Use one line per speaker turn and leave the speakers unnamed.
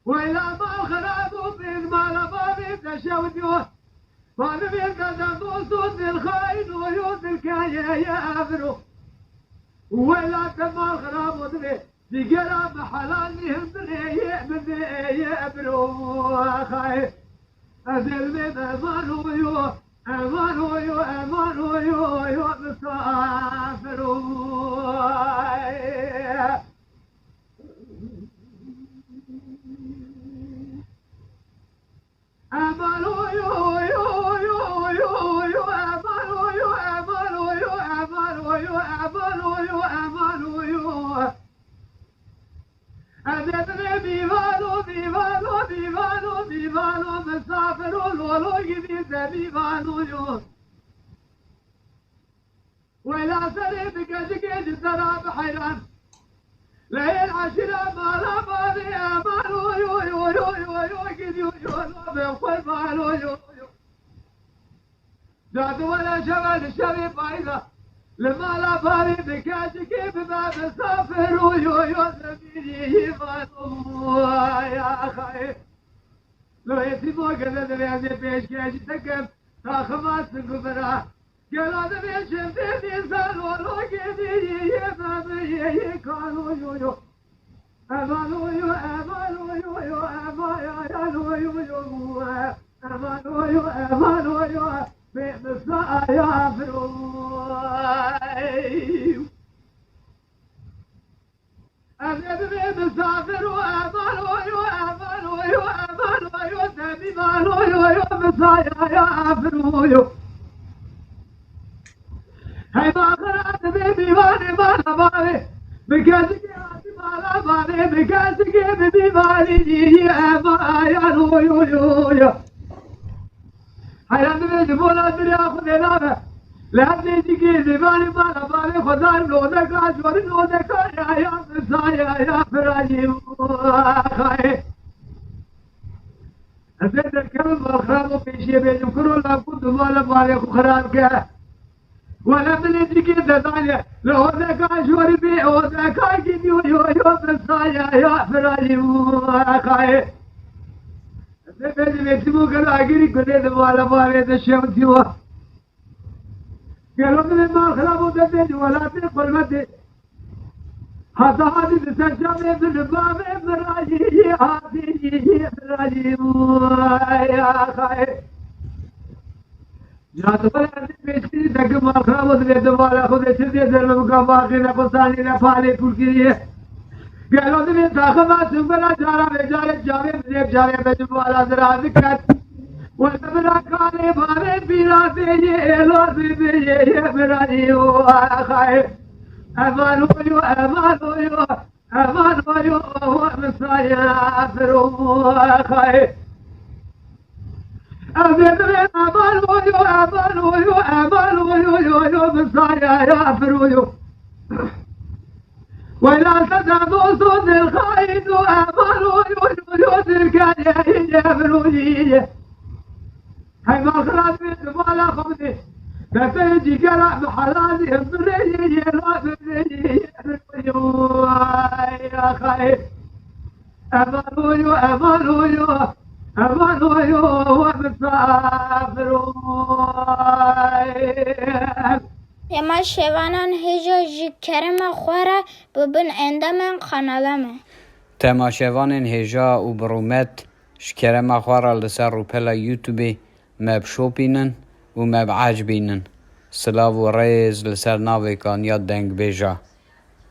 وإلى ما خرابوا بين ما لبابي تشودوا وانا بين قدم صوت الخاين ويوت الكاية يا أبرو وإلى كما خرابوا دبي في قلب حلالهم بني يا أبرو خاي أزل من أمان ويو مسافر ولا سريت كجكج سراب حيران لا العشرة ما لا مالي أمان ويو كديو بخل مالو جاد ولا شغل الشبي بايظة لما لا باري بكاجكي بباب سافر ويو زميلي يفانو يا أخي لو يتيمو قدر بيازي بيش كاجي تكم تاخمات سنقبرا قالوا دبي شفتي إنسان ولو كدي يفهم كانوا يو أمان ويو بمسا يا فروي أنا بمسافر وأمان ويو سامي مان ويو مسا يا فروي هاي ما خرات بيباني ما نبالي بكاسكي ما نبالي بكاسكي بيباني يا ما يو هاي أنا بجبونا دريا خدنا لأني تجي زباني ما نبالي خدار نودك أجور نودك يا مسايا يا فراجي خاي أزيد الكلام والخراب في شيء بيجم كرو لا كنت ما بالي خراب كه ولا من تجي داليا لو ذاك أجور بي أو ذاك أجي يو مسايا يا فراجي خاي أزيد بيجمو كلا أجري كده ما بالي تشوفوا قالوا من ما خلابوا دبي ولا تقبل مدي هذا تسجل في الباب براجي هذه براجي يا خاي جات ولا بيشتري دق ما خلابوا دبي ولا خذ تشدي درب كباقي نفساني نفالي كلكيه قالوا دبي تاخما سنبلا جارا بجارة جامع بجيب جارة بجيب ولا زرازكت والبلا كالي باري بيرا بيجي لو بيجي براني وخاي أمان ويو مسايا فرو خاي أمان ويو مسايا يا فرو ولا تدعوا صوت الخاين وأمان ويو تلقاني يا فرو هاي ما خلاص بيت ولا خمدي بتيجي قرع بحلالي بريجي لا بريجي يا خاي أمان ويو ومسافر
يما شوانان هجا جكرم خوره ببن عندما خنالمه
تماشوان هجا و برومت شكرم خوره لسر روپلا يوتيوبي مب شوپینن و مب عجبینن سلاو و ریز لسر ناوی کان یا دنگ بیجا